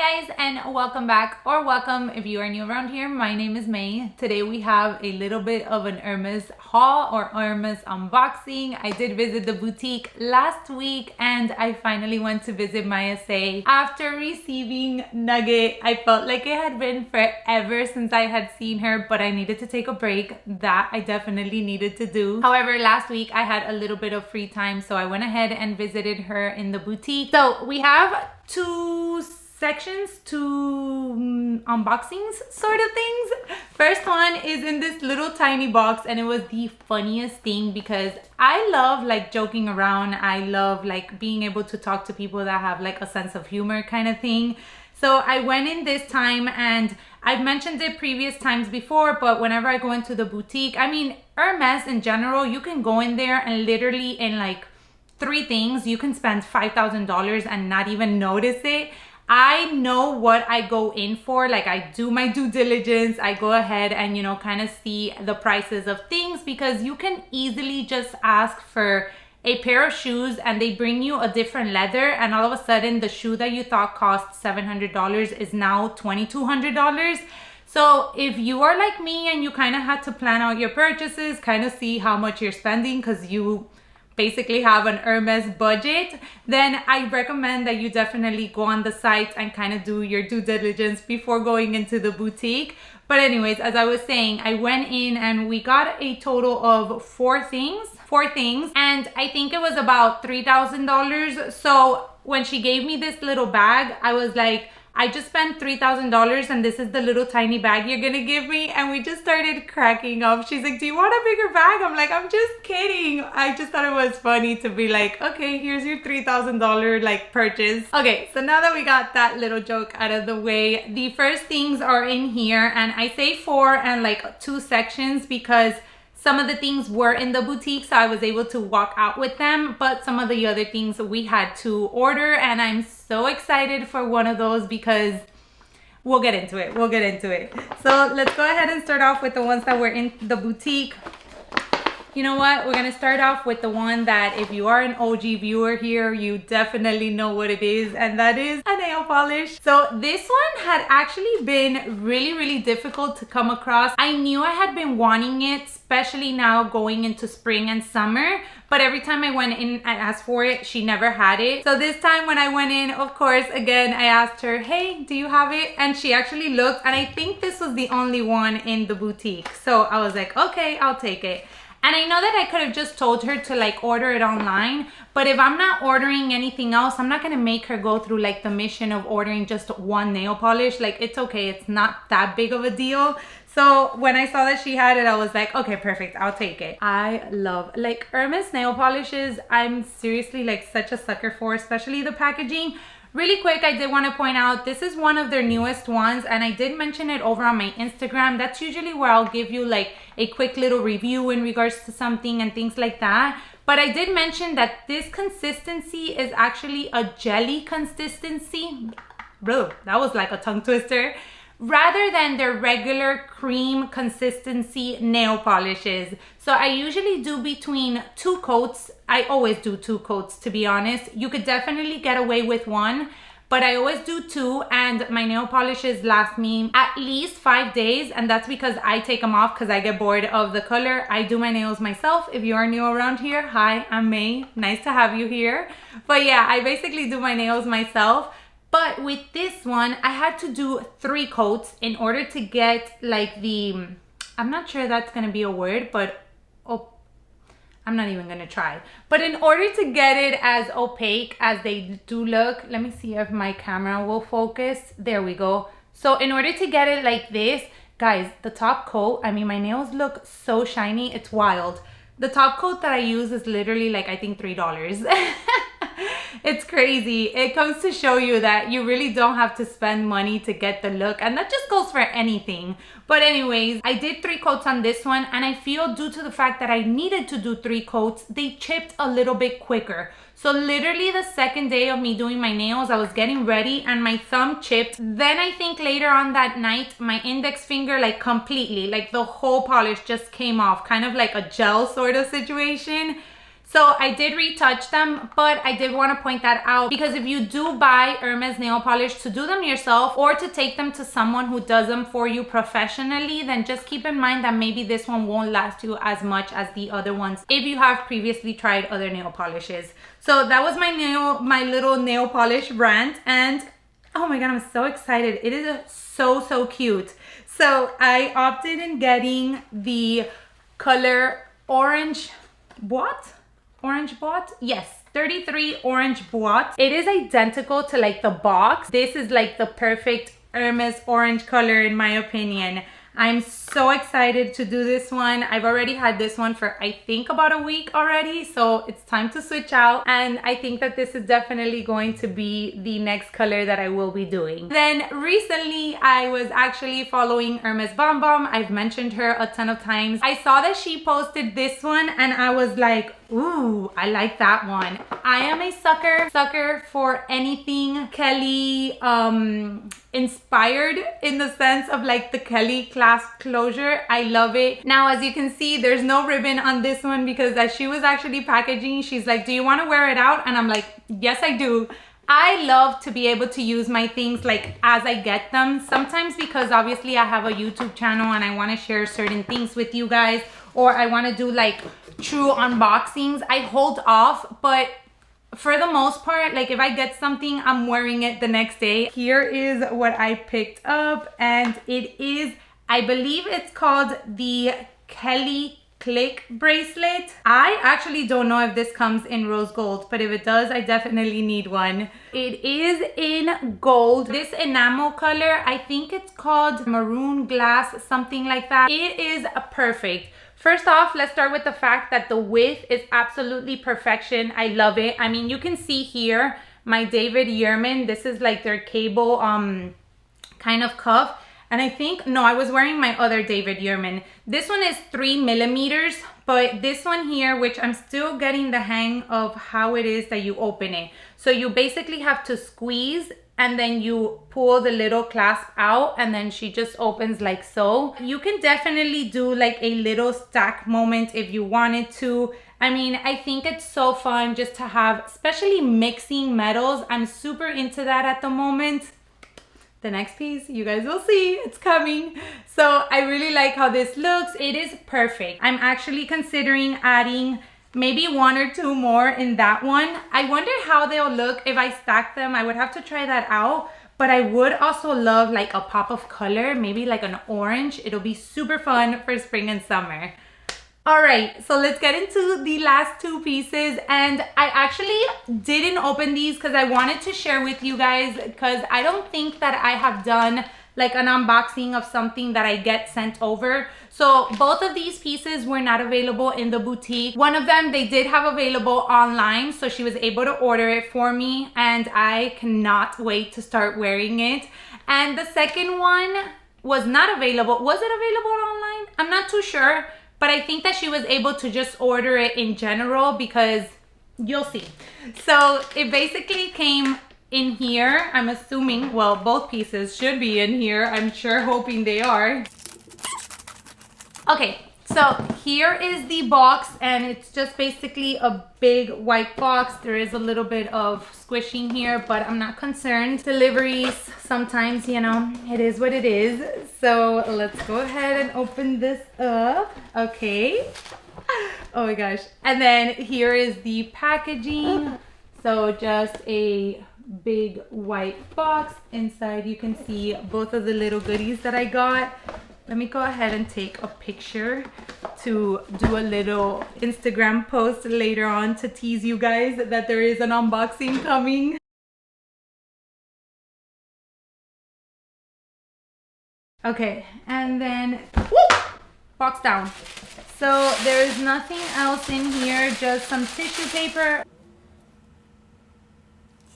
Hi guys, and welcome back, or welcome if you are new around here. My name is May. Today we have a little bit of an Hermes haul or Hermes unboxing. I did visit the boutique last week and I finally went to visit my SA. After receiving Nugget, I felt like it had been forever since I had seen her, but I needed to take a break. That I definitely needed to do. However, last week I had a little bit of free time, so I went ahead and visited her in the boutique. So we have two sections, two unboxings sort of things. First one is in this little tiny box, and it was the funniest thing because I love like joking around. I love like being able to talk to people that have like a sense of humor kind of thing. So I went in this time, and I've mentioned it previous times before, but whenever I go into the boutique, I mean Hermes in general, you can go in there and literally in like 3 things you can spend $5,000 and not even notice it. I know what I go in for. Like, I do my due diligence. I go ahead and, you know, kind of see the prices of things, because you can easily just ask for a pair of shoes and they bring you a different leather, and all of a sudden the shoe that you thought cost $700 is now $2,200. So if you are like me and you kind of had to plan out your purchases, kind of see how much you're spending because you basically have an Hermes budget, then I recommend that you definitely go on the site and kind of do your due diligence before going into the boutique. But anyways, as I was saying, I went in and we got a total of four things, and I think it was about $3,000. So when she gave me this little bag, I was like, I just spent $3,000 and this is the little tiny bag you're gonna give me? And we just started cracking up. She's like, do you want a bigger bag? I'm like, I'm just kidding. I just thought it was funny to be like, okay, here's your $3,000 like purchase. Okay, so now that we got that little joke out of the way, the first things are in here, and I say 4 and like 2 sections because some of the things were in the boutique, so I was able to walk out with them, but some of the other things we had to order, and I'm so excited for one of those because we'll get into it. So let's go ahead and start off with the ones that were in the boutique. You know what? We're gonna start off with the one that if you are an OG viewer here, you definitely know what it is, and that is a nail polish. So this one had actually been really difficult to come across. I knew I had been wanting it, especially now going into spring and summer, but every time I went in and asked for it, she never had it. So this time when I went in, of course, again, I asked her, hey, do you have it? And she actually looked, and I think this was the only one in the boutique. So I was like, okay, I'll take it. And I know that I could have just told her to like order it online, but if I'm not ordering anything else, I'm not gonna make her go through like the mission of ordering just one nail polish. Like, it's okay, it's not that big of a deal. So when I saw that she had it, I was like, okay, perfect, I'll take it. I love like Hermes nail polishes. I'm seriously like such a sucker for, especially the packaging. Really quick, I did want to point out, this is one of their newest ones, and I did mention it over on my Instagram. That's usually where I'll give you like a quick little review in regards to something and things like that. But I did mention that this consistency is actually a jelly consistency. Bro, that was like a tongue twister. Rather than their regular cream consistency nail polishes. So I usually do between 2 coats. I always do 2 coats, to be honest. You could definitely get away with 1, but I always do 2, and my nail polishes last me at least 5 days, and that's because I take them off because I get bored of the color. I do my nails myself. If you are new around here, hi, I'm May. Nice to have you here. But yeah, I basically do my nails myself. But with this one, I had to do 3 coats in order to get like the, I'm not sure that's gonna be a word, but oh, I'm not even gonna try. But in order to get it as opaque as they do look, let me see if my camera will focus. There we go. So in order to get it like this, guys, the top coat, I mean, my nails look so shiny, it's wild. The top coat that I use is literally like, I think $3. It's crazy. It comes to show you that you really don't have to spend money to get the look, and that just goes for anything. But anyways, I did 3 coats on this one, and I feel due to the fact that I needed to do 3 coats, they chipped a little bit quicker. So literally the second day of me doing my nails, I was getting ready and my thumb chipped. Then I think later on that night, my index finger like completely, like the whole polish just came off, kind of like a gel sort of situation. So I did retouch them, but I did want to point that out because if you do buy Hermes nail polish to do them yourself or to take them to someone who does them for you professionally, then just keep in mind that maybe this one won't last you as much as the other ones if you have previously tried other nail polishes. So that was my little nail polish rant, and oh my god, I'm so excited. It is so cute. So I opted in getting the color orange boîte. Orange boîte? Yes, 33 orange boîte. It is identical to like the box. This is like the perfect Hermes orange color in my opinion. I'm so excited to do this one. I've already had this one for I think about a week already, so it's time to switch out, and I think that this is definitely going to be the next color that I will be doing. Then recently I was actually following Hermes Bomb. I've mentioned her a ton of times. I saw that she posted this one and I was like, ooh, I like that one. I am a sucker for anything Kelly inspired, in the sense of like the Kelly clasp closure. I love it. Now, as you can see, there's no ribbon on this one because as she was actually packaging, she's like, do you want to wear it out? And I'm like, yes, I do. I love to be able to use my things like as I get them. Sometimes because obviously I have a YouTube channel and I want to share certain things with you guys, or I want to do like true unboxings, I hold off, but for the most part, like if I get something, I'm wearing it the next day. Here is what I picked up, and it is, I believe it's called the Kelly Clic bracelet. I actually don't know if this comes in rose gold, but if it does, I definitely need one. It is in gold. This enamel color, I think it's called maroon glass, something like that. It is perfect. First off, let's start with the fact that the width is absolutely perfection. I love it. I mean, you can see here my David Yurman. This is like their cable kind of cuff. And I think, no, I was wearing my other David Yurman. This one is 3 millimeters, but this one here, which I'm still getting the hang of how it is that you open it. So you basically have to squeeze and then you pull the little clasp out, and then she just opens like so. You can definitely do like a little stack moment if you wanted to. I mean, I think it's so fun just to have, especially mixing metals. I'm super into that at the moment. The next piece, you guys will see, it's coming. So I really like how this looks. It is perfect. I'm actually considering adding maybe 1 or 2 more in that one. I wonder how they'll look if I stack them. I would have to try that out, but I would also love like a pop of color, maybe like an orange. It'll be super fun for spring and summer. All right, so let's get into the last 2 pieces. And I actually didn't open these because I wanted to share with you guys, because I don't think that I have done like an unboxing of something that I get sent over. So both of these pieces were not available in the boutique. One of them they did have available online, so she was able to order it for me, and I cannot wait to start wearing it. And the second one was not available. Was it available online? I'm not too sure, but I think that she was able to just order it in general, because you'll see. So it basically came in here. I'm assuming, well, both pieces should be in here. I'm sure, hoping they are. Okay, so here is the box, and it's just basically a big white box. There is a little bit of squishing here, but I'm not concerned. Deliveries, sometimes, you know, it is what it is. So let's go ahead and open this up. Okay. Oh my gosh. And then here is the packaging. So just a big white box. Inside you can see both of the little goodies that I got. Let me go ahead and take a picture to do a little Instagram post later on to tease you guys that there is an unboxing coming. Okay, and then whoop, box down. So there is nothing else in here, just some tissue paper.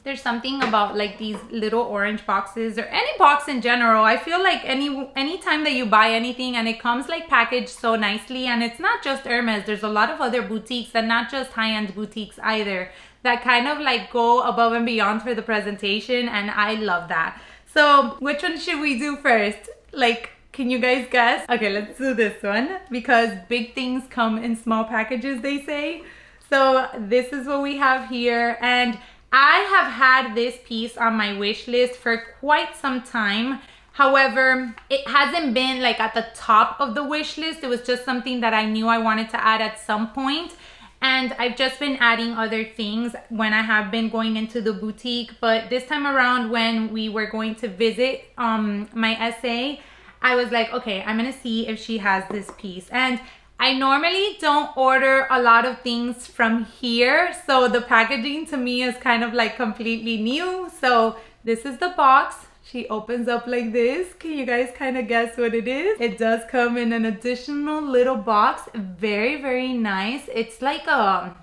There's something about like these little orange boxes, or any box in general. I feel like any time that you buy anything and it comes like packaged so nicely, and it's not just Hermes, there's a lot of other boutiques, and not just high-end boutiques either, that kind of like go above and beyond for the presentation, and I love that. So which one should we do first? Like, can you guys guess? Okay, let's do this one, because big things come in small packages, they say. So this is what we have here, and I have had this piece on my wish list for quite some time. However, it hasn't been like at the top of the wish list. It was just something that I knew I wanted to add at some point. And I've just been adding other things when I have been going into the boutique. But this time around, when we were going to visit my SA, I was like, okay, I'm gonna see if she has this piece. And I normally don't order a lot of things from here, so the packaging to me is kind of like completely new. So this is the box. She opens up like this. Can you guys kind of guess what it is? It does come in an additional little box. Very, very nice. It's like a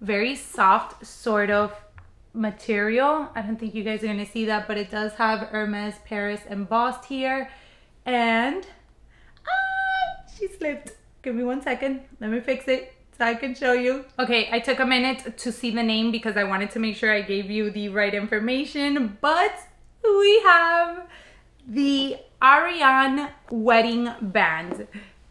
very soft sort of material. I don't think you guys are gonna see that, but it does have Hermes Paris embossed here. And she slipped. Give me 1 second. Let me fix it so I can show you. Okay, I took a minute to see the name because I wanted to make sure I gave you the right information, but we have the Ariane wedding band.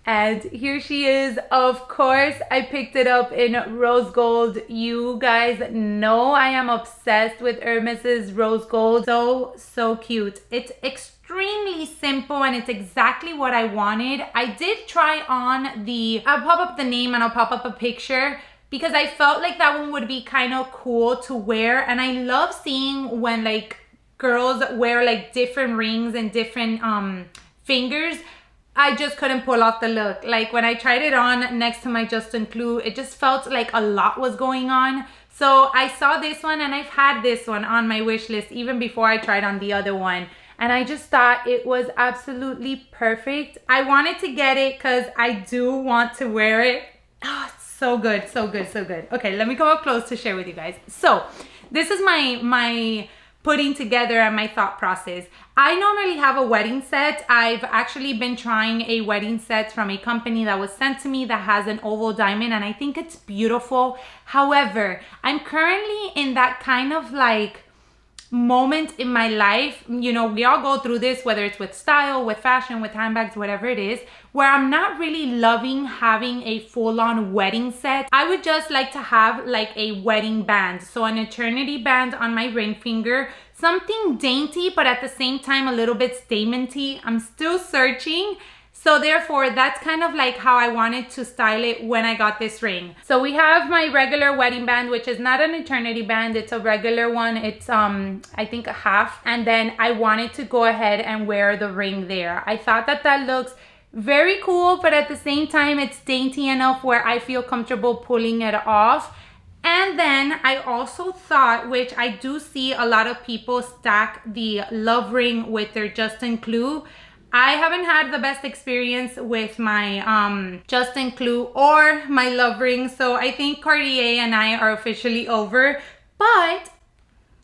And here she is. Of course, I picked it up in rose gold. You guys know I am obsessed with Hermes's rose gold. So cute. It's extremely simple and it's exactly what I wanted. I did try on I'll pop up the name and I'll pop up a picture because I felt like that one would be kind of cool to wear. And I love seeing when like girls wear like different rings and different fingers. I just couldn't pull off the look. Like when I tried it on next to my Justin Clue, it just felt like a lot was going on. So I saw this one and I've had this one on my wish list even before I tried on the other one. And I just thought it was absolutely perfect. I wanted to get it because I do want to wear it. Oh, it's so good, so good, so good. Okay, let me come up close to share with you guys. So this is my putting together and my thought process. I normally have a wedding set. I've actually been trying a wedding set from a company that was sent to me that has an oval diamond, and I think it's beautiful. However, I'm currently in that kind of like moment in my life, you know, we all go through this, whether it's with style, with fashion, with handbags, whatever it is, where I'm not really loving having a full-on wedding set. I would just like to have like a wedding band, so an eternity band on my ring finger, something dainty but at the same time a little bit statementy. I'm still searching. So therefore, that's kind of like how I wanted to style it when I got this ring. So we have my regular wedding band, which is not an eternity band. It's a regular one. It's, I think a half. And then I wanted to go ahead and wear the ring there. I thought that that looks very cool, but at the same time, it's dainty enough where I feel comfortable pulling it off. And then I also thought, which I do see a lot of people stack the love ring with their Justin Clue. I haven't had the best experience with my Justin Clue or my love ring, so I think Cartier and I are officially over. But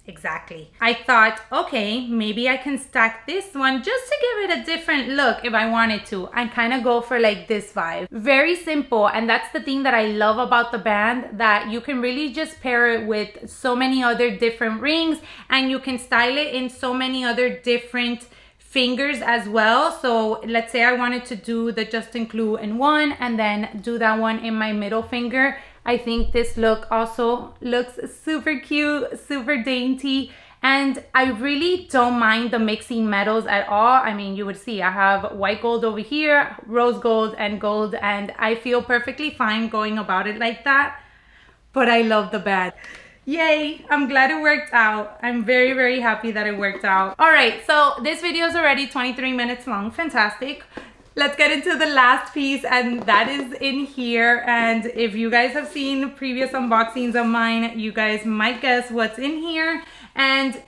exactly, I thought, okay, maybe I can stack this one just to give it a different look if I wanted to, and kind of go for like this vibe. Very simple, and that's the thing that I love about the band, that you can really just pair it with so many other different rings, and you can style it in so many other different fingers as well. So let's say I wanted to do the Justin Clue in one and then do that one in my middle finger. I think this look also looks super cute, super dainty, and I really don't mind the mixing metals at all. I mean, you would see I have white gold over here, rose gold and gold, and I feel perfectly fine going about it like that. But I love the band. Yay, I'm glad it worked out. I'm very, very happy that it worked out. All right, so this video is already 23 minutes long. Fantastic. Let's get into the last piece, and that is in here. And if you guys have seen previous unboxings of mine, you guys might guess what's in here. And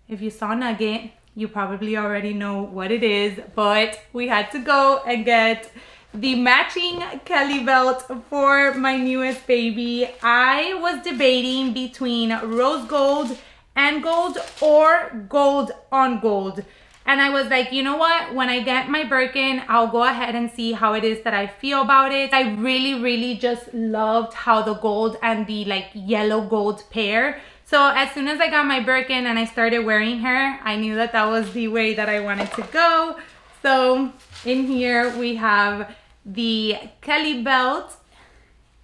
if you saw Nugget, you probably already know what it is, but we had to go and get the matching Kelly belt for my newest baby. I was debating between rose gold and gold or gold on gold. And I was like, you know what? When I get my Birkin, I'll go ahead and see how it is that I feel about it. I really, really just loved how the gold and the like yellow gold pair. So as soon as I got my Birkin and I started wearing her, I knew that that was the way that I wanted to go. So in here we have the Kelly belt,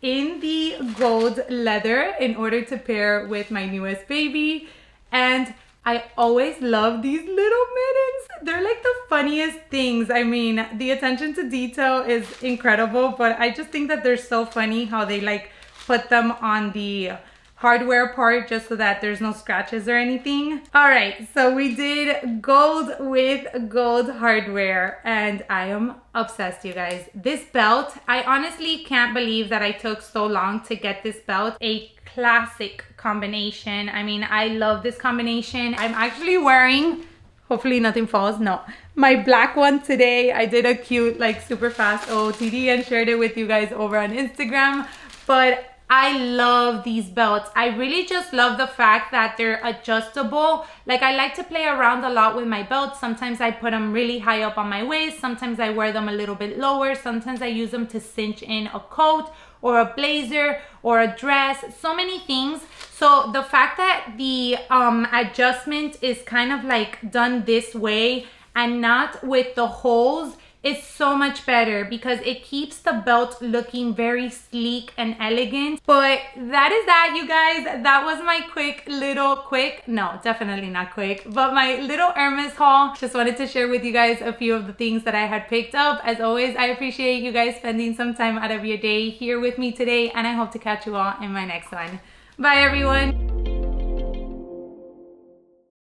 in the gold leather in order to pair with my newest baby. And I always love these little mittens. They're like the funniest things. I mean, the attention to detail is incredible, but I just think that they're so funny how they like put them on the hardware part just so that there's no scratches or anything. All right, so we did gold with gold hardware and I am obsessed, you guys. This belt, I honestly can't believe that I took so long to get this belt. A classic combination. I mean, I love this combination. I'm actually wearing, hopefully nothing falls, no, my black one today. I did a cute, like super fast OOTD and shared it with you guys over on Instagram, but I love these belts. I really just love the fact that they're adjustable. Like, I like to play around a lot with my belts. Sometimes I put them really high up on my waist. Sometimes I wear them a little bit lower. Sometimes I use them to cinch in a coat or a blazer or a dress, so many things. So the fact that the adjustment is kind of like done this way and not with the holes, it's so much better because it keeps the belt looking very sleek and elegant. But that is that, you guys. That was my no, definitely not quick, but my little Hermes haul. Just wanted to share with you guys a few of the things that I had picked up. As always, I appreciate you guys spending some time out of your day here with me today, and I hope to catch you all in my next one. Bye, everyone.